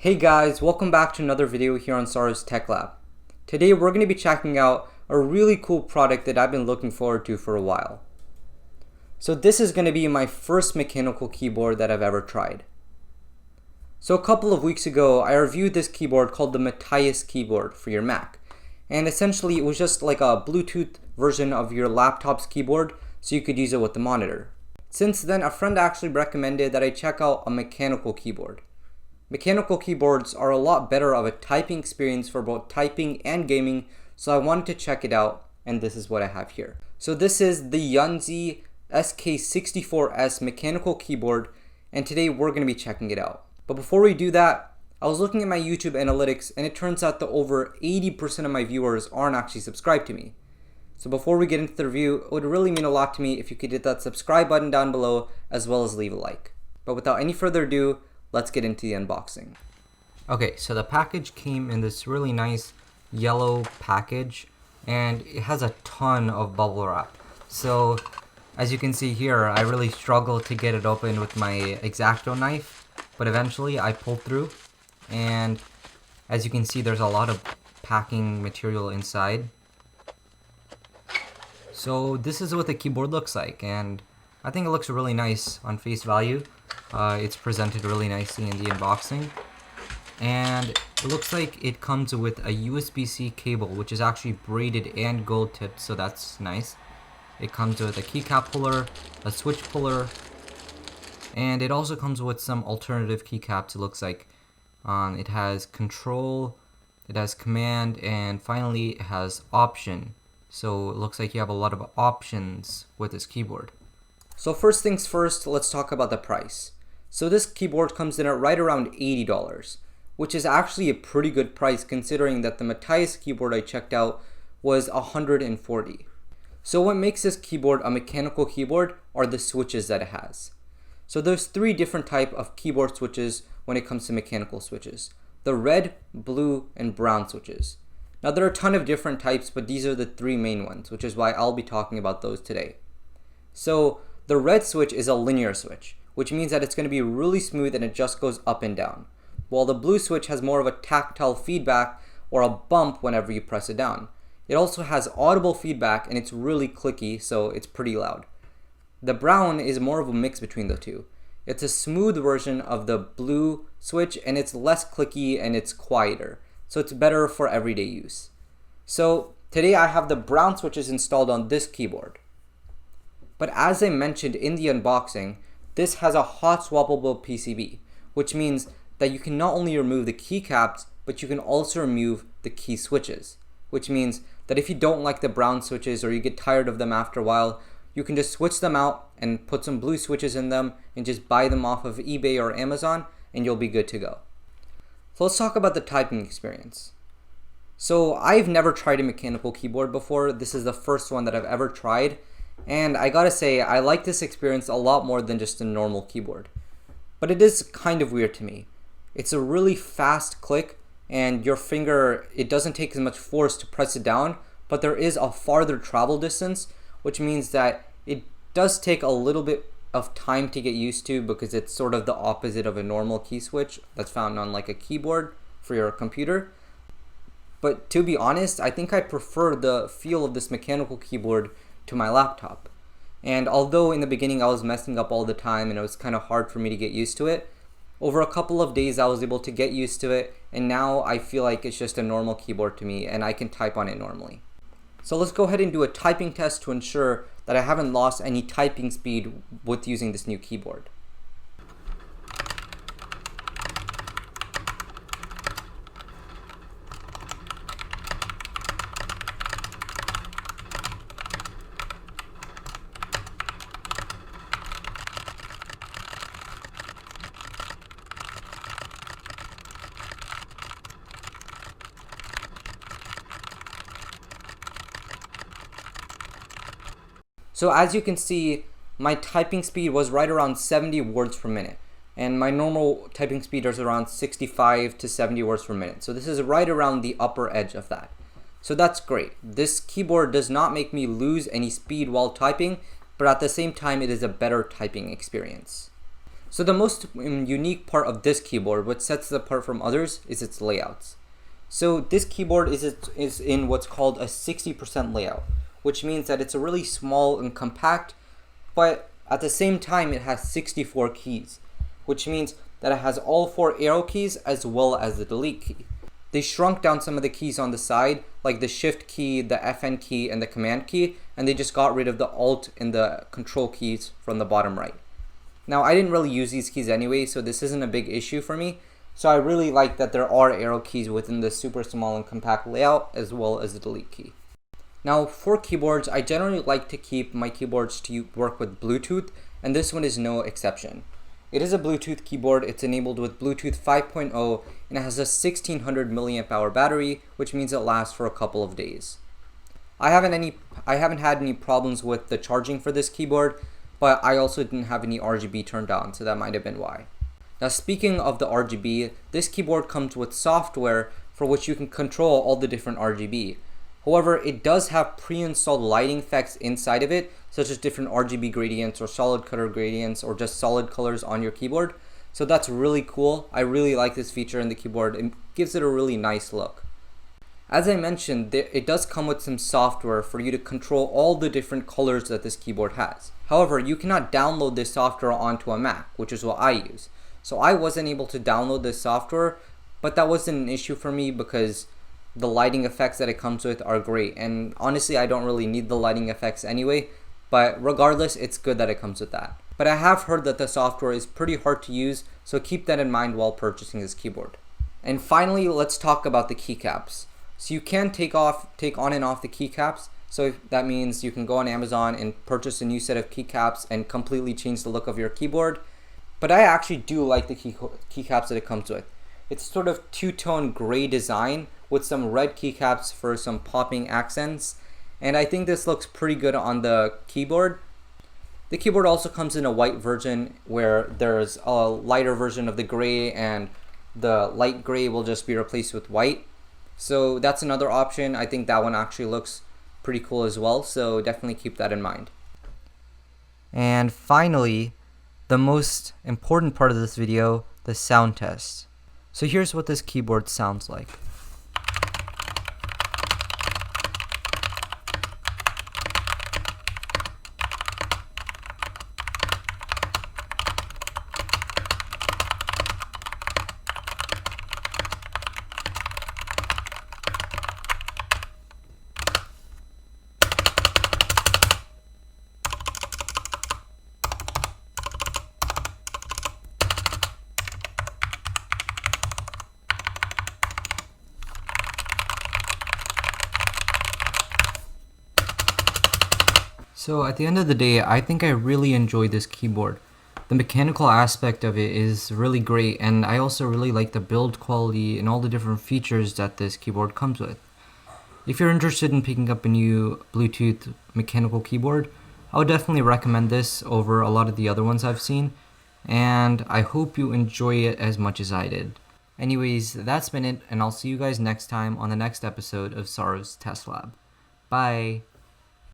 Hey guys, welcome back to another video here on Sar's Tech Lab. Today we're going to be checking out a really cool product that I've been looking forward to for a while. So this is going to be my first mechanical keyboard that I've ever tried. So a couple of weeks ago I reviewed this keyboard called the Matthias keyboard for your Mac. And essentially it was just like a Bluetooth version of your laptop's keyboard so you could use it with the monitor. Since then a friend actually recommended that I check out a mechanical keyboard. Mechanical keyboards are a lot better of a typing experience for both typing and gaming, so I wanted to check it out, and this is what I have here. So this is the Untitled SK64 mechanical keyboard, and today we're going to be checking it out. But before we do that, I was looking at my YouTube analytics, and it turns out that over 80% of my viewers aren't actually subscribed to me. So before we get into the review, it would really mean a lot to me if you could hit that subscribe button down below, as well as leave a like. But without any further ado, let's get into the unboxing. Okay, so the package came in this really nice yellow package, and it has a ton of bubble wrap. So as you can see here, I really struggled to get it open with my X-Acto knife, but eventually I pulled through, and as you can see there's a lot of packing material inside. So this is what the keyboard looks like, and I think it looks really nice on face value. It's presented really nicely in the unboxing, and it looks like it comes with a USB-C cable, which is actually braided and gold tipped, so that's nice. It comes with a keycap puller, a switch puller, and it also comes with some alternative keycaps. It looks like it has control, it has command, and finally it has option. So it looks like you have a lot of options with this keyboard. So first things first, let's talk about the price. So this keyboard comes in at right around $80, which is actually a pretty good price considering that the Matthias keyboard I checked out was $140. So what makes this keyboard a mechanical keyboard are the switches that it has. So there's three different types of keyboard switches when it comes to mechanical switches: the red, blue, and brown switches. Now there are a ton of different types, but these are the three main ones, which is why I'll be talking about those today. So the red switch is a linear switch, which means that it's going to be really smooth and it just goes up and down, while the blue switch has more of a tactile feedback or a bump whenever you press it down. It also has audible feedback and it's really clicky, so it's pretty loud. The brown is more of a mix between the two. It's a smooth version of the blue switch and it's less clicky and it's quieter, so it's better for everyday use. So today I have the brown switches installed on this keyboard. But as I mentioned in the unboxing, this has a hot swappable PCB, which means that you can not only remove the keycaps, but you can also remove the key switches, which means that if you don't like the brown switches or you get tired of them after a while, you can just switch them out and put some blue switches in them and just buy them off of eBay or Amazon and you'll be good to go. So let's talk about the typing experience. So I've never tried a mechanical keyboard before. This is the first one that I've ever tried. And I gotta say, I like this experience a lot more than just a normal keyboard. But it is kind of weird to me. It's a really fast click, and your finger, it doesn't take as much force to press it down, but there is a farther travel distance, which means that it does take a little bit of time to get used to because it's sort of the opposite of a normal key switch that's found on like a keyboard for your computer. But to be honest, I think I prefer the feel of this mechanical keyboard to my laptop. And although in the beginning I was messing up all the time and it was kind of hard for me to get used to it, over a couple of days I was able to get used to it, and now I feel like it's just a normal keyboard to me and I can type on it normally. So let's go ahead and do a typing test to ensure that I haven't lost any typing speed with using this new keyboard. So as you can see, my typing speed was right around 70 words per minute, and my normal typing speed is around 65 to 70 words per minute. So this is right around the upper edge of that. So that's great. This keyboard does not make me lose any speed while typing, but at the same time it is a better typing experience. So the most unique part of this keyboard, what sets it apart from others, is its layouts. So this keyboard is in what's called a 60% layout, which means that it's a really small and compact, but at the same time it has 64 keys, which means that it has all 4 arrow keys as well as the delete key. They shrunk down some of the keys on the side, like the shift key, the FN key, and the command key, and they just got rid of the alt and the control keys from the bottom right. Now, I didn't really use these keys anyway, so this isn't a big issue for me. So I really like that there are arrow keys within the super small and compact layout, as well as the delete key. Now, for keyboards, I generally like to keep my keyboards to work with Bluetooth, and this one is no exception. It is a Bluetooth keyboard. It's enabled with Bluetooth 5.0, and it has a 1600 milliamp hour battery, which means it lasts for a couple of days. I haven't had any problems with the charging for this keyboard, but I also didn't have any RGB turned on, so that might have been why. Now, speaking of the RGB, this keyboard comes with software for which you can control all the different RGB. However, it does have pre-installed lighting effects inside of it, such as different RGB gradients or solid color gradients or just solid colors on your keyboard. So that's really cool. I really like this feature in the keyboard. It gives it a really nice look. As I mentioned, it does come with some software for you to control all the different colors that this keyboard has. However, you cannot download this software onto a Mac, which is what I use. So I wasn't able to download this software, but that wasn't an issue for me because the lighting effects that it comes with are great. And honestly, I don't really need the lighting effects anyway, but regardless, it's good that it comes with that. But I have heard that the software is pretty hard to use, so keep that in mind while purchasing this keyboard. And finally, let's talk about the keycaps. So you can take on and off the keycaps. So that means you can go on Amazon and purchase a new set of keycaps and completely change the look of your keyboard. But I actually do like the keycaps that it comes with. It's sort of two-tone gray design with some red keycaps for some popping accents. And I think this looks pretty good on the keyboard. The keyboard also comes in a white version where there's a lighter version of the gray and the light gray will just be replaced with white. So that's another option. I think that one actually looks pretty cool as well, so definitely keep that in mind. And finally, the most important part of this video, the sound test. So here's what this keyboard sounds like. So at the end of the day, I think I really enjoyed this keyboard. The mechanical aspect of it is really great, and I also really like the build quality and all the different features that this keyboard comes with. If you're interested in picking up a new Bluetooth mechanical keyboard, I would definitely recommend this over a lot of the other ones I've seen, and I hope you enjoy it as much as I did. Anyways, that's been it, and I'll see you guys next time on the next episode of Sarv's Test Lab. Bye!